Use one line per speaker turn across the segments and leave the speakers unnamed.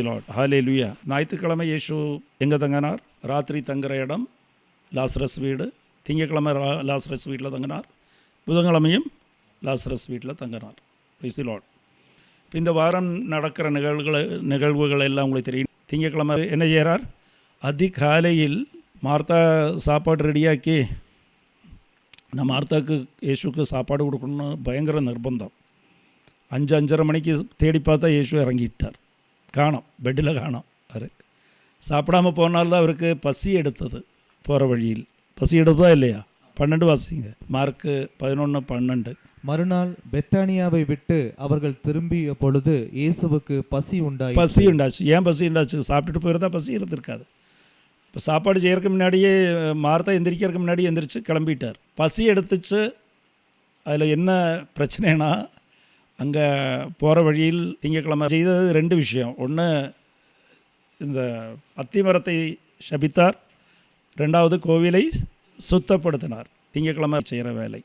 Lord, ஹல்லேலூயா. ஞாயிற்றுக்கிழமை இயேசு எங்கே தங்கினார்? ராத்திரி தங்குற இடம் லாசரஸ் வீடு. திங்கக்கிழமை லாசரஸ் வீட்டில் தங்கினார். புதன்கிழமையும் லாசரஸ் வீட்டில் தங்கினார். Price the Lord. இந்த வாரம் நடக்கிற நிகழ்வுகள் எல்லாம் உங்களுக்கு தெரியும். திங்கக்கிழமை என்ன செய்கிறார்? அதிகாலையில் மார்த்தா சாப்பாடு ரெடியாக்கி, நான் மார்த்தாக்கு இயேசுக்கு சாப்பாடு கொடுக்கணும்னு பயங்கர நிர்பந்தம். 5-5:30 மணிக்கு தேடி பார்த்தா இயேசு இறங்கிட்டார். காணோம், பெட்டில் காணோம். அவர் சாப்பிடாமல் போனால்தான் அவருக்கு பசி எடுத்தது. போகிற வழியில் பசி எடுத்ததா இல்லையா? 12 வாசிங்க, மார்க்கு 11:12.
மறுநாள் பெத்தானியாவை விட்டு அவர்கள் திரும்பிய பொழுது இயேசுவுக்கு பசி
உண்டாச்சு. ஏன் பசி உண்டாச்சு? சாப்பிட்டுட்டு போயிருந்தா பசி இருந்திருக்காது. இப்போ சாப்பாடு செய்யறதுக்கு முன்னாடியே மார்த்தா எந்திரிக்கிறதுக்கு முன்னாடி எந்திரிச்சு கிளம்பிட்டார். பசி எடுத்துச்சு. அதில் என்ன பிரச்சனைனா, அங்கே போகிற வழியில் திங்கக்கிழமை செய்தது 2 விஷயம். ஒன்று, இந்த அத்திமரத்தை சபித்தார். 2வது, கோவிலை சுத்தப்படுத்தினார். திங்கக்கிழமை செய்கிற வேலை.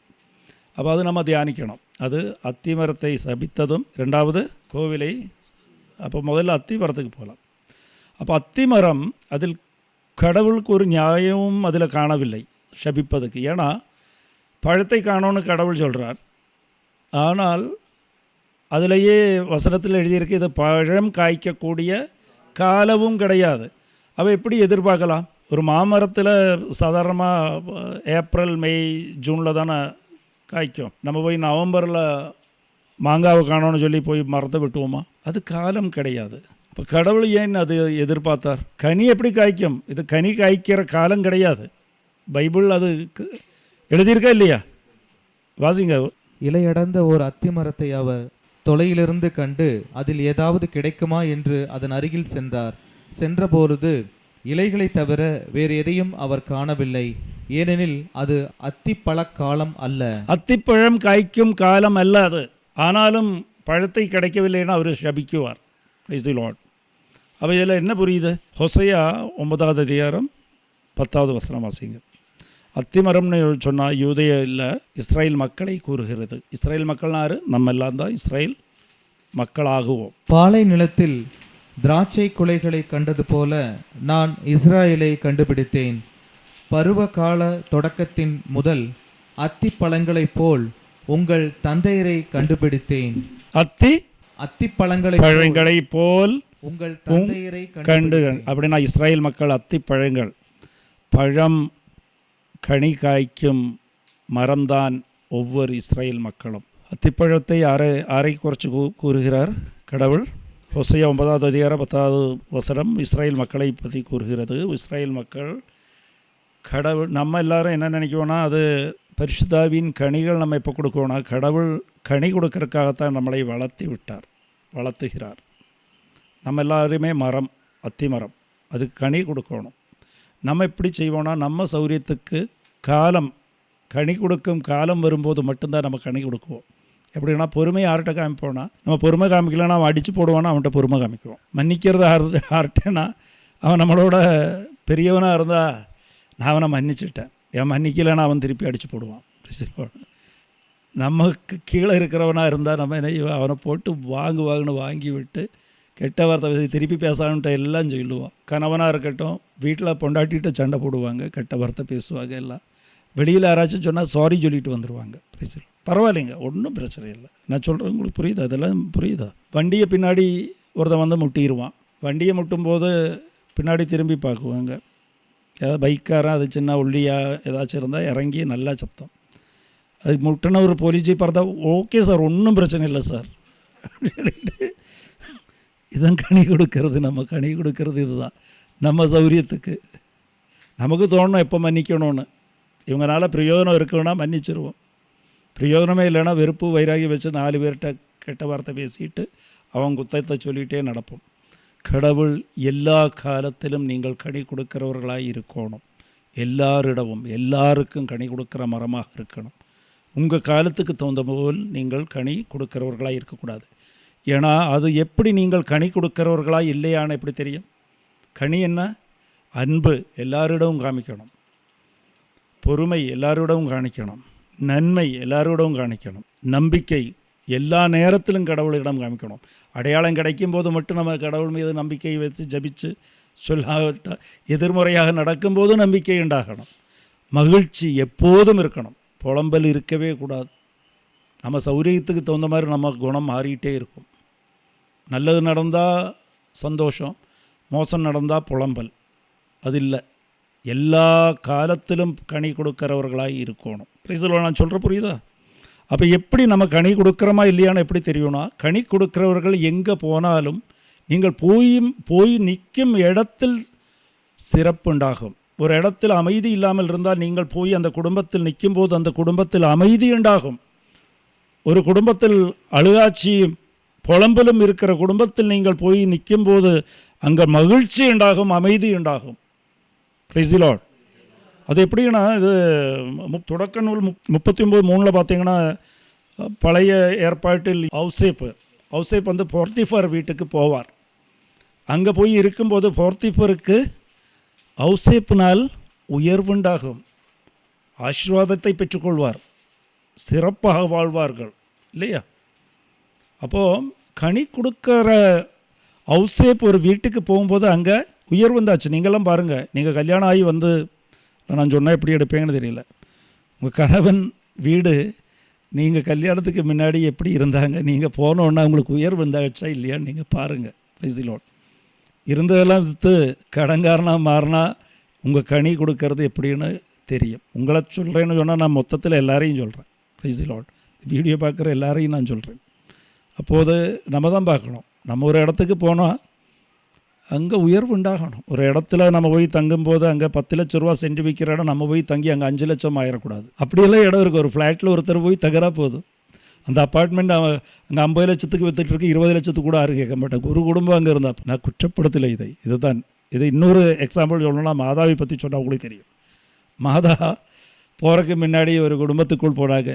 அப்போ அது நம்ம தியானிக்கணும். அது அத்திமரத்தை சபித்ததும், 2வது கோவிலை. அப்போ முதல்ல அத்திமரத்துக்கு போகலாம். அப்போ அத்திமரம், அதில் கடவுளுக்கு ஒரு நியாயமும் அதில் காணவில்லை சபிப்பதுக்கு. ஏன்னா பழத்தை காணோன்னு கடவுள் சொல்கிறார். ஆனால் அதிலேயே வசனத்தில் எழுதியிருக்கு, இது பழம் காய்க்கக்கூடிய காலமும் கிடையாது. அவள் எப்படி எதிர்பார்க்கலாம்? ஒரு மாமரத்தில் சாதாரணமாக ஏப்ரல், மே, ஜூனில் தானே காய்க்கும். நம்ம போய் நவம்பரில் மாங்காவை காணோன்னு சொல்லி போய் மரத்தை விட்டுவோமா? அது காலம் கிடையாது. இப்போ கடவுள் ஏன் அது எதிர்பார்த்தார்? கனி எப்படி காய்க்கும்? இது கனி காய்க்கிற காலம் கிடையாது. பைபிள் அது எழுதியிருக்கா இல்லையா? வாசிங்க.
இலையடர்ந்த ஒரு அத்திமரத்தை அவர் தொலையிலிருந்து கண்டு அதில் ஏதாவது கிடைக்குமா என்று அதன் அருகில் சென்றார். சென்றபொழுது இலைகளை தவிர வேறு எதையும் அவர் காணவில்லை. ஏனெனில் அது அத்திப்பழ காலம் அல்ல.
அத்திப்பழம் காய்க்கும் காலம் அல்ல அது. ஆனாலும் பழத்தை கிடைக்கவில்லைன்னா அவர் சபிக்குவார். Price the Lord. அப்போ இதில் என்ன புரியுது? ஹோசையா 9வது அதிகாரம் 10வது வசனம் வாசிங்க. அத்திமரம்னு சொன்னால் யூதேயா இல்லை, இஸ்ரேல் மக்களை கூறுகிறது. இஸ்ரேல் மக்கள்னாரு? நம்ம எல்லாம் தான் இஸ்ரேல் மக்களாகுவோம்.
பாலை நிலத்தில் திராட்சை குலைகளை கண்டது போல நான் இஸ்ராயலை கண்டுபிடித்தேன். பருவ கால தொடக்கத்தின் முதல் அத்தி பழங்களைப் போல் உங்கள் தந்தையரை கண்டுபிடித்தேன்.
அத்திப்பழங்களை போல்
உங்கள் தந்தையரை
கண்டு. அப்படின்னா இஸ்ரேல் மக்கள் அத்திப்பழங்கள். பழம் கனி காய்க்கும் மரம்தான் ஒவ்வொரு இஸ்ரேல் மக்களும். அத்திப்பழத்தை அரை குறைச்சி கூறுகிறார் கடவுள். ஹோசையா 9வது அதிகாரம் 10வது வசனம் இஸ்ரேல் மக்களை பற்றி கூறுகிறது. இஸ்ரேல் மக்கள் கடவுள். நம்ம எல்லாரும் என்ன நினைக்குவோன்னா, அது பரிசுத்தாவின் கனிகள் நம்ம எப்போ கொடுக்கணும்னா, கடவுள் கனி கொடுக்கறதுக்காகத்தான் நம்மளை வளர்த்துகிறார். நம்ம எல்லாருமே மரம், அத்திமரம், அதுக்கு கனி கொடுக்கணும். நம்ம எப்படி செய்வோன்னா, நம்ம சௌரியத்துக்கு காலம், கனி கொடுக்கும் காலம் வரும்போது மட்டும்தான் நம்ம கனி கொடுக்குவோம். எப்படின்னா, பொறுமை யார்கிட்ட காமிப்போனா, நம்ம பொறுமை காமிக்கலன்னா அவன் அடித்து போடுவானா, அவன்கிட்ட பொறுமை காமிக்குவோம். மன்னிக்கிறது யார்கிட்டனா, அவன் நம்மளோட பெரியவனாக இருந்தால் நான் அவனை மன்னிச்சுட்டேன், என் மன்னிக்கலைன்னா அவன் திருப்பி அடித்து போடுவான். நமக்கு கீழே இருக்கிறவனாக இருந்தால் நம்ம என்ன, அவனை போட்டு வாங்குன்னு வாங்கி விட்டு கெட்ட வார்த்தை திருப்பி பேசான்ட்டு எல்லாம் சொல்லுவான். கணவனாக இருக்கட்டும், வீட்டில் பொண்டாட்டிகிட்ட சண்டை போடுவாங்க, கெட்ட வார்த்தை பேசுவாங்க எல்லாம். வெளியில் யாராச்சும் சொன்னால் சாரி சொல்லிட்டு வந்துடுவாங்க. பரவாயில்லைங்க, ஒன்றும் பிரச்சனை இல்லை. நான் சொல்கிறேன், உங்களுக்கு புரியுதா? அதெல்லாம் புரியுதா? வண்டியை பின்னாடி ஒருத்தன் வந்து முட்டிடுவான். வண்டியை முட்டும்போது பின்னாடி திரும்பி பார்க்குவாங்க. ஏதாவது பைக்காரன், அது சின்ன ஒல்லியாக ஏதாச்சும் இருந்தால் இறங்கி நல்லா சத்தம். அது முட்டின ஒரு போலீஸ் ஜீப் இருந்தால் ஓகே சார், ஒன்றும் பிரச்சனை இல்லை சார் சொல்லிட்டு இதான் கனி கொடுக்கறது. நம்ம கனி கொடுக்கறது இதுதான், நம்ம சௌரியத்துக்கு. நமக்கு தோணும் எப்போ மன்னிக்கணும்னு. இவங்களால பிரயோஜனம் இருக்குன்னா மன்னிச்சிருவோம். பிரயோஜனமே இல்லைன்னா வெறுப்பு வைராகி வச்சு 4 பேர்கிட்ட கெட்ட வார்த்தை பேசிட்டு அவன் குத்தத்தை சொல்லிகிட்டே நடப்போம். கடவுள் எல்லா காலத்திலும் நீங்கள் கனி கொடுக்கிறவர்களாக இருக்கணும். எல்லாரிடமும் எல்லாருக்கும் கனி கொடுக்குற மரமாக இருக்கணும். உங்கள் காலத்துக்கு தகுந்த போல் நீங்கள் கனி கொடுக்கிறவர்களாக இருக்கக்கூடாது. ஏன்னா அது எப்படி நீங்கள் கனி கொடுக்கிறவர்களாக இல்லையான்னு எப்படி தெரியும்? கனி என்ன? அன்பு எல்லாரிடமும் காமிக்கணும், பொறுமை எல்லாரிடமும் காணிக்கணும், நன்மை எல்லாரிடமும் காணிக்கணும், நம்பிக்கை எல்லா நேரத்திலும் கடவுளிடம் காமிக்கணும். அடையாளம் கிடைக்கும் போது மட்டும் நம்ம கடவுள் மீது நம்பிக்கை வைத்து ஜபித்து சொல்லாவிட்டால், எதிர்மறையாக நடக்கும்போது நம்பிக்கை உண்டாகணும். மகிழ்ச்சி எப்போதும் இருக்கணும், புலம்பல் இருக்கவே கூடாது. நம்ம சௌரியத்துக்கு தகுந்த மாதிரி நம்ம குணம் மாறிக்கிட்டே இருக்கும். நல்லது நடந்தால் சந்தோஷம், மோசம் நடந்தால் புலம்பல். அது இல்லை, எல்லா காலத்திலும் கனி கொடுக்கிறவர்களாக இருக்கணும். பிரைஸ்ல நான் சொல்கிற புரியுதா? அப்போ எப்படி நம்ம கனி கொடுக்குறோமா இல்லையான்னு எப்படி தெரியும்னா, கனி கொடுக்கிறவர்கள் எங்கே போனாலும் நீங்கள் போய் நிற்கும் இடத்தில் சிறப்பு உண்டாகும். ஒரு இடத்தில் அமைதி இல்லாமல் இருந்தால் நீங்கள் போய் அந்த குடும்பத்தில் நிற்கும்போது அந்த குடும்பத்தில் அமைதி உண்டாகும். ஒரு குடும்பத்தில் அழுகாட்சியும் புலம்பலும் இருக்கிற குடும்பத்தில் நீங்கள் போய் நிற்கும்போது அங்கே மகிழ்ச்சி உண்டாகும், அமைதி உண்டாகும். Price the Lord. அது எப்படின்னா, இது தொடக்க நூல் 39:3 பார்த்தீங்கன்னா, பழைய ஏற்பாட்டில் ஔசேப் வந்து போர்த்திஃபர் வீட்டுக்கு போவார். அங்கே போய் இருக்கும்போது போர்த்திஃபருக்கு ஔசேப்பினால் உயர்வுண்டாகும், ஆசீர்வாதத்தை பெற்றுக்கொள்வார், சிறப்பாக வாழ்வார்கள் இல்லையா? அப்போது கனி கொடுக்குற ஔசேப் ஒரு வீட்டுக்கு போகும்போது அங்கே உயர்வுந்தாச்சு. நீங்களாம் பாருங்கள், நீங்கள் கல்யாணம் ஆகி வந்து, நான் சொன்னால் எப்படி எடுப்பேங்கன்னு தெரியல, உங்கள் கணவன் வீடு நீங்கள் கல்யாணத்துக்கு முன்னாடி எப்படி இருந்தாங்க, நீங்கள் போனோன்னா உங்களுக்கு உயர்வு இருந்தாச்சா இல்லையான்னு நீங்கள் பாருங்கள். Price the Lord. இருந்ததெல்லாம் விற்று கடன்காரனாக மாறினா உங்கள் கனி கொடுக்கறது எப்படின்னு தெரியும். உங்களை சொல்கிறேன்னு சொன்னால் நான் மொத்தத்தில் எல்லாரையும் சொல்கிறேன். Price the Lord. வீடியோ பார்க்குற எல்லாரையும் நான் சொல்கிறேன். அப்போது நம்ம தான் பார்க்கணும். நம்ம ஒரு இடத்துக்கு போனால் அங்கே உயர்வு உண்டாகணும். ஒரு இடத்துல நம்ம போய் தங்கும்போது அங்கே 10 லட்ச ரூபா செஞ்சு விற்கிற இடம் நம்ம போய் தங்கி அங்கே 5 லட்சம் ஆயிடக்கூடாது. அப்படியெல்லாம் இடம் இருக்குது. ஒரு ஃப்ளாட்டில் ஒருத்தர் போய் தகரா போதும், அந்த அப்பார்ட்மெண்ட் அங்கே 50 லட்சத்துக்கு விற்றுட்டு இருக்கு, 20 லட்சத்துக்கு கூட யாரும் கேட்க மாட்டாங்க. ஒரு குடும்பம் அங்கே இருந்தால் நான் குற்றப்படுத்தலை. இதுதான். இது இன்னொரு எக்ஸாம்பிள் சொல்லணும்னா, மாதாவை பற்றி சொன்னால் உங்களுக்கு தெரியும். மாதா போகிறதுக்கு முன்னாடி ஒரு குடும்பத்துக்குள் போனாங்க,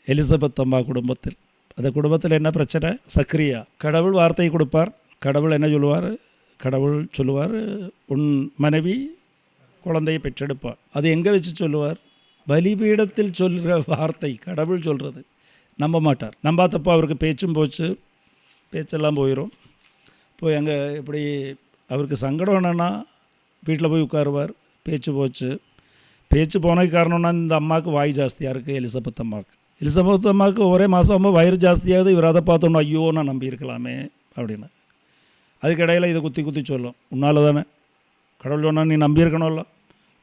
எலிசபெத் அம்மா குடும்பத்தில். அந்த குடும்பத்தில் என்ன பிரச்சனை? சக்கரியா. கடவுள் வார்த்தை கொடுப்பார். கடவுள் என்ன சொல்லுவார்? கடவுள் சொல்லுவார், உன் மனைவி குழந்தையை பெற்றெடுப்பார். அது எங்கே வச்சு சொல்லுவார்? பலிபீடத்தில் சொல்கிற வார்த்தை, கடவுள் சொல்கிறது. நம்ப மாட்டார். நம்பாதப்போ அவருக்கு பேச்சும் போச்சு, பேச்செல்லாம் போயிடும். போய் அங்கே எப்படி அவருக்கு சங்கடம் என்னன்னா, வீட்டில் போய் உட்காருவார், பேச்சு போச்சு. பேச்சு போனதுக்கு காரணம்னா, இந்த அம்மாவுக்கு வாய் ஜாஸ்தியாக இருக்குது. எலிசபெத் அம்மாவுக்கு ஒரே மாதம் வயிறு ஜாஸ்தியாகுது. இவர் அதை பார்த்தோன்னா, ஐயோ நான் நம்பியிருக்கலாமே அப்படின்னு. அதுக்கிடையில் இதை குத்தி சொல்லும், உன்னால் தானே கடவுள் சொன்னால் நீ நம்பியிருக்கணும்ல,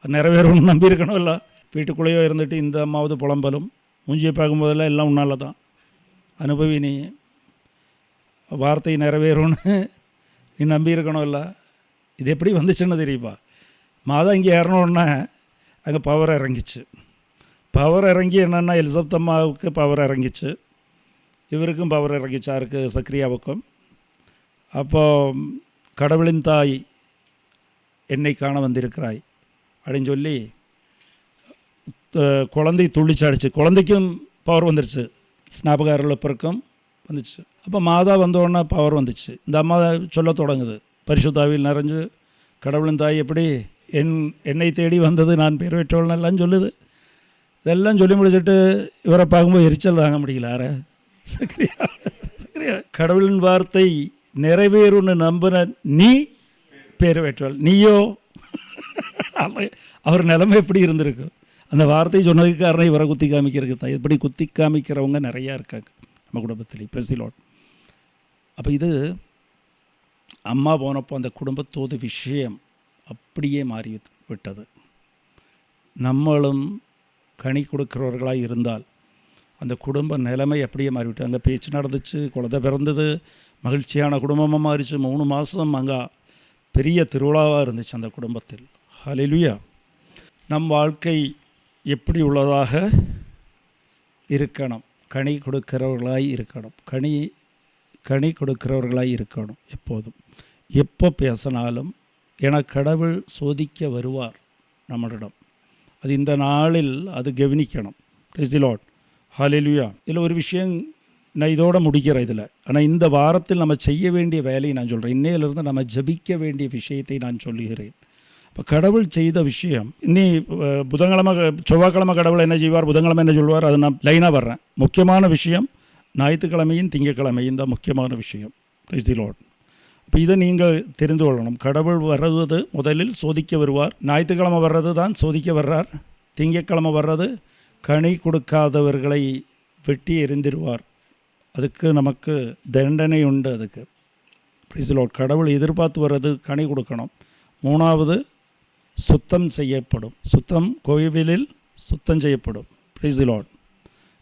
அது நிறைவேறணும்னு நம்பியிருக்கணும்ல. வீட்டுக்குள்ளேயோ இருந்துட்டு இந்த அம்மாவது புலம்பலும், மூஞ்சியை பார்க்கும்போதெல்லாம் எல்லாம் உன்னால் தான், அனுபவி, நீ வார்த்தை நிறைவேறும்னு நீ நம்பியிருக்கணும்ல. இது எப்படி வந்துச்சுன்னு தெரியுமா? மாதம் இங்கே ஏறணுன்னா அங்கே பவர் இறங்கிச்சு. பவர் இறங்கி என்னென்னா, எலிசபெத் அம்மாவுக்கு பவர் இறங்கிச்சு, இவருக்கும் பவர் இறங்கிச்சு, யாருக்கு? சக்கரியாவுக்கும். அப்போ கடவுளின் தாய் என்னை காண வந்திருக்கிறாய் அப்படின்னு சொல்லி குழந்தை துள்ளிச்சாடிச்சு. குழந்தைக்கும் பவர் வந்துருச்சு, ஸ்நாபகாரப்பிற்கும் வந்துச்சு. அப்போ மாதா வந்தோடனே பவர் வந்துச்சு. இந்த அம்மா சொல்ல தொடங்குது, பரிசுத்தாவில் நிறைஞ்சு கடவுளின் தாய் எப்படி என்னை தேடி வந்தது, நான் பேர் பெற்றவள் எல்லாம் சொல்லுது. இதெல்லாம் சொல்லி முடிச்சுட்டு இவரை பார்க்கும்போது எரிச்சல் தாங்க முடியல. யார? சக்கரியா. கடவுளின் வார்த்தை நிறைவேறும்னு நம்பின நீ பேர் பெற்றவள், நீயோ? அவர் நிலைமை எப்படி இருந்திருக்கு? அந்த வார்த்தை சொன்னதுக்கு காரணம் இவரை குத்தி காமிக்கிறதுக்கு தான். இப்படி குத்தி காமிக்கிறவங்க நிறையா இருக்காங்க நம்ம குடும்பத்தில். Price the Lord. அப்போ இது அம்மா போனப்போ அந்த குடும்பத்தோட விஷயம் அப்படியே மாறி விட்டது. நம்மளும் கனி கொடுக்கிறவர்களாக இருந்தால் அந்த குடும்ப நிலைமை அப்படியே மாறிவிட்டு, அங்கே பேச்சு நடந்துச்சு, குழந்தை பிறந்தது, மகிழ்ச்சியான குடும்பமாக மாறிச்சு. 3 மாதம் அங்கே பெரிய திருவிழாவாக இருந்துச்சு அந்த குடும்பத்தில். ஹல்லேலூயா. நம் வாழ்க்கை எப்படி உள்ளதாக இருக்கணும்? கனி கொடுக்கிறவர்களாய் இருக்கணும். கனி கொடுக்கிறவர்களாய் இருக்கணும் எப்போதும். எப்போ பேசினாலும், என கடவுள் சோதிக்க வருவார் நம்மளிடம். அது இந்த நாளில் அது கவனிக்கணும். Praise the Lord. ஹல்லேலூயா. இதில் ஒரு விஷயம் நான் இதோடு முடிக்கிறேன் இதில். ஆனால் இந்த வாரத்தில் நம்ம செய்ய வேண்டிய வேலையை நான் சொல்கிறேன். இன்னையிலிருந்து நம்ம ஜபிக்க வேண்டிய விஷயத்தை நான் சொல்லுகிறேன். இப்போ கடவுள் செய்த விஷயம், இன்னி புதன்கிழமை செவ்வாய்க்கிழமை கடவுள் என்ன செய்வார், புதன்கிழமை என்ன சொல்வார், அது நான் லைனாக வர்றேன். முக்கியமான விஷயம் ஞாயிற்றுக்கிழமையும் திங்கக்கிழமையும் தான் முக்கியமான விஷயம். Price the Lord. இப்போ இதை நீங்கள் தெரிந்து கொள்ளணும். கடவுள் வர்றது முதலில் சோதிக்க வருவார். ஞாயிற்றுக்கிழமை வர்றது தான் சோதிக்க வர்றார். திங்கக்கிழமை வர்றது கனி கொடுக்காதவர்களை வெட்டி எறிந்திருவார். அதுக்கு நமக்கு தண்டனை உண்டு. அதுக்கு பிரைஸ் தி லார்ட். கடவுள் எதிர்பார்த்து வர்றது கனி கொடுக்கணும். மூணாவது சுத்தம் செய்யப்படும். கோவிலில் சுத்தம் செய்யப்படும். Price the Lord.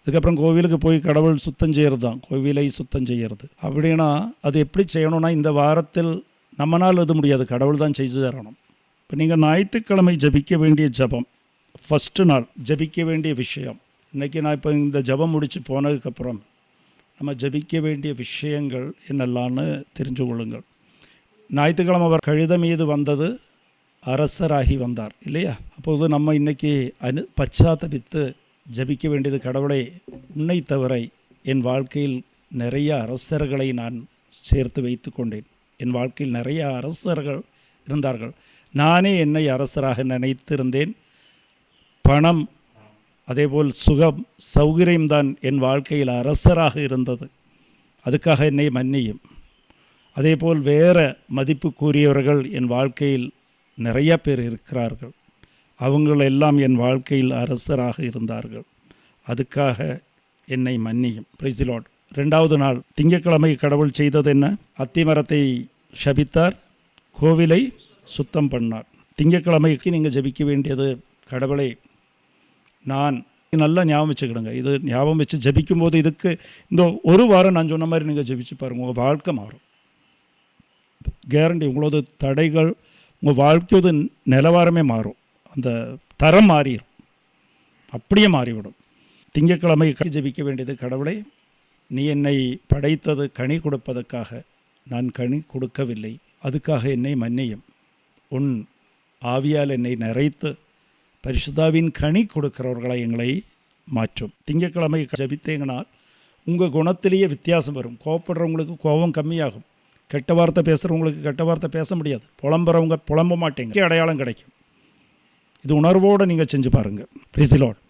அதுக்கப்புறம் கோவிலுக்கு போய் கடவுள் சுத்தம் செய்கிறது தான், கோவிலை சுத்தம் செய்கிறது. அப்படின்னா அது எப்படி செய்யணும்னா, இந்த வாரத்தில் நம்மனால் அது முடியாது, கடவுள் தான் செய்து தரணும். இப்போ நீங்கள் ஞாயிற்றுக்கிழமை ஜபிக்க வேண்டிய ஜபம், ஃபஸ்ட்டு நாள் ஜபிக்க வேண்டிய விஷயம். இன்றைக்கி நான் இப்போ இந்த ஜபம் முடித்து போனதுக்கப்புறம் நம்ம ஜபிக்க வேண்டிய விஷயங்கள் என்னெல்லாம்னு தெரிஞ்சு கொள்ளுங்கள். ஞாயிற்றுக்கிழமை அவர் கழுத மீது வந்தது, அரசராகி வந்தார் இல்லையா? அப்போது நம்ம இன்றைக்கி பச்சாத்தபித்து ஜபிக்க வேண்டியது, கடவுளை உன்னை தவிர என் வாழ்க்கையில் நிறைய அரசர்களை நான் சேர்த்து வைத்து கொண்டேன். என் வாழ்க்கையில் நிறைய அரசர்கள் இருந்தார்கள். நானே என்னை அரசராக நினைத்திருந்தேன். பணம், அதேபோல் சுகம், சௌகரியம்தான் என் வாழ்க்கையில் அரசராக இருந்தது. அதுக்காக என்னை மன்னியும். அதேபோல் வேறு மதிப்புக்குரியவர்கள் என் வாழ்க்கையில் நிறைய பேர் இருக்கிறார்கள். அவங்களெல்லாம் என் வாழ்க்கையில் அரசராக இருந்தார்கள். அதுக்காக என்னை மன்னியும். Price the Lord. 2வது நாள் திங்கட்கிழமை கடவுள் செய்தது என்ன? அத்திமரத்தை சபித்தார், கோவிலை சுத்தம் பண்ணார். திங்கட்கிழமைக்கு நீங்கள் ஜபிக்க வேண்டியது, கடவுளை நான் நல்லா ஞாபகம் வச்சுக்கிடுங்க. இது ஞாபகம் வச்சு ஜபிக்கும்போது இதுக்கு இந்த ஒரு வாரம் நான் சொன்ன மாதிரி நீங்கள் ஜபிச்சு பாருங்கள், உங்கள் வாழ்க்கை மாறும். கேரண்டி. உங்களோட தடைகள், உங்கள் வாழ்க்கையோட நிலவாரமே மாறும். அந்த தரம் மாறிடும், அப்படியே மாறிவிடும். திங்கட்கிழமை ஜபிக்க வேண்டியது, கடவுளை நீ என்னை படைத்தது கனி கொடுப்பதற்காக, நான் கனி கொடுக்கவில்லை, அதுக்காக என்னை மன்னியும். உன் ஆவியால் என்னை நிறைத்து பரிசுத்தாவின் கனி கொடுக்கிறவர்களை எங்களை மாற்றும். திங்கட்கிழமை ஜபித்தீங்கனால் உங்கள் குணத்திலேயே வித்தியாசம் வரும். கோவப்படுறவங்களுக்கு கோபம் கம்மியாகும். கெட்ட வார்த்தை பேசுகிறவங்களுக்கு கெட்ட வார்த்தை பேச முடியாது. புலம்புறவங்க புலம்ப மாட்டேங்க. அடையாளம் கிடைக்கும். இது உணர்வோடு நீங்கள் செஞ்சு பாருங்கள். Price the Lord.